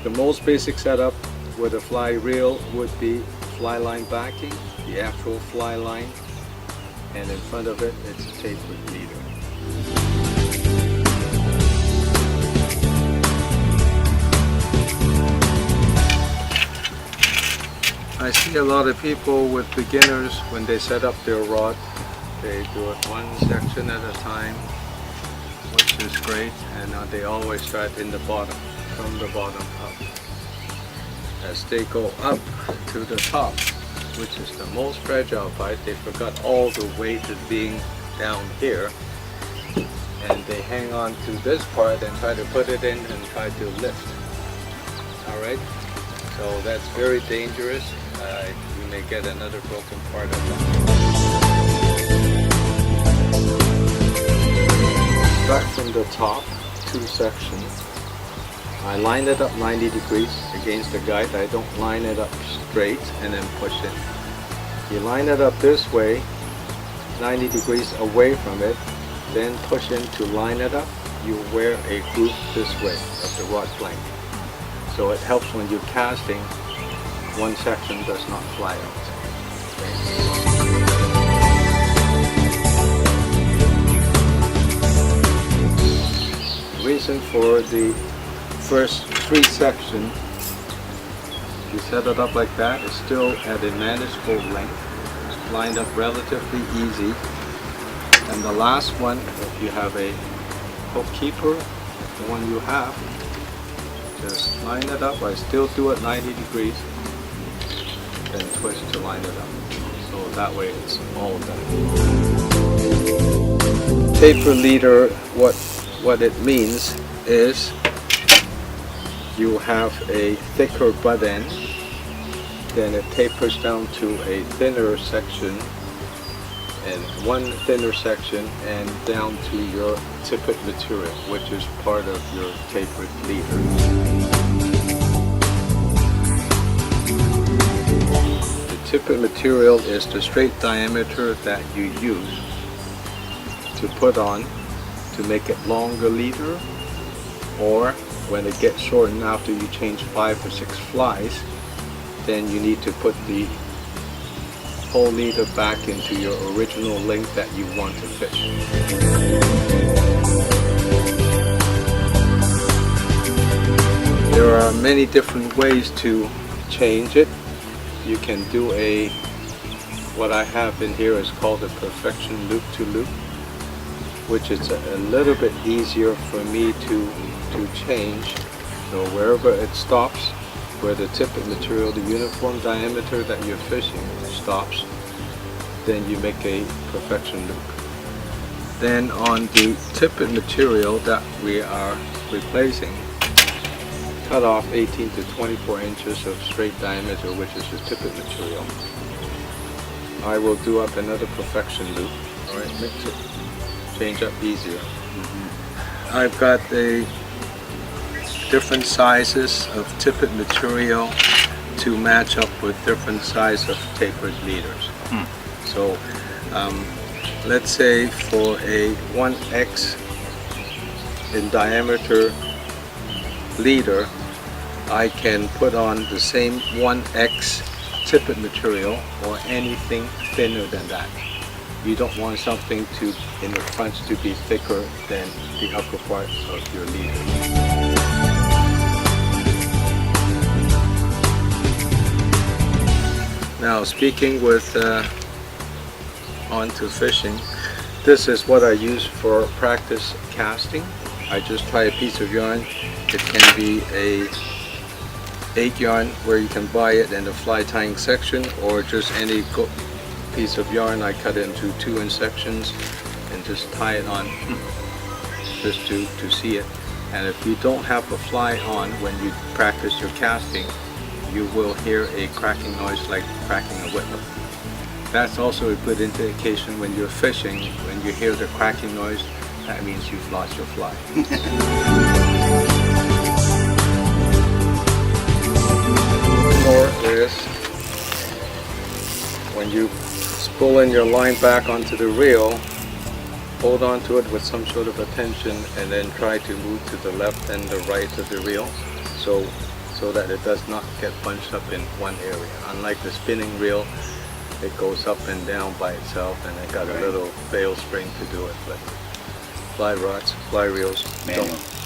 The most basic setup with a fly reel would be fly line backing, the actual fly line, and in front of it, it's a tapered leader. I see a lot of people with beginners, when they set up their rod, they do it one section at a time, which is great, and they always start in the bottom, from the bottom up. As they go up to the top, which is the most fragile part, they forgot all the weight is being down here, and they hang on to this part and try to put it in and try to lift. Alright, so that's very dangerous. You may get another broken part of that. Start from the top, two sections. I line it up 90 degrees against the guide. I don't line it up straight and then push it. You line it up this way, 90 degrees away from it, then push in to line it up. You wear a groove this way of the rod flank. So it helps when you're casting, one section does not fly out. The reason for the first three sections, you set it up like that, it's still at a manageable length. It's lined up relatively easy. And the last one, if you have a hook keeper, the one you have, just line it up. I still do it 90 degrees. Then twist to line it up. So that way it's all done. Taper leader, what it means is you have a thicker butt end, then it tapers down to a thinner section, and one thinner section, and down to your tippet material, which is part of your tapered leader. Tippet material is the straight diameter that you use to put on to make it longer leader, or when it gets shortened after you change 5 or 6 flies, then you need to put the whole leader back into your original length that you want to fish. There are many different ways to change it. You can do what I have in here is called a perfection loop to loop, which is a little bit easier for me to change. So wherever it stops, where the tippet material, the uniform diameter that you're fishing stops, then you make a perfection loop. Then on the tippet material that we are replacing, cut off 18 to 24 inches of straight diameter, which is the tippet material. I will do up another perfection loop. Alright, makes it change up easier. I've got different sizes of tippet material to match up with different size of tapered leaders. So let's say for a 1x in diameter leader, I can put on the same 1x tippet material or anything thinner than that. You don't want something in the front to be thicker than the upper part of your leader. Now speaking with onto fishing, this is what I use for practice casting. I just tie a piece of yarn. It can be a 8 yarn where you can buy it in the fly tying section, or just any piece of yarn. I cut it into 2-inch sections and just tie it on just to see it. And if you don't have a fly on when you practice your casting, you will hear a cracking noise like cracking a whitlow. That's also a good indication when you're fishing. When you hear the cracking noise, that means you've lost your fly. More is when you pull in your line back onto the reel, hold on to it with some sort of a tension, and then try to move to the left and the right of the reel. So so that it does not get bunched up in one area. Unlike the spinning reel, it goes up and down by itself, and it got a little bail spring to do it. But fly rods, fly reels Manual. don't.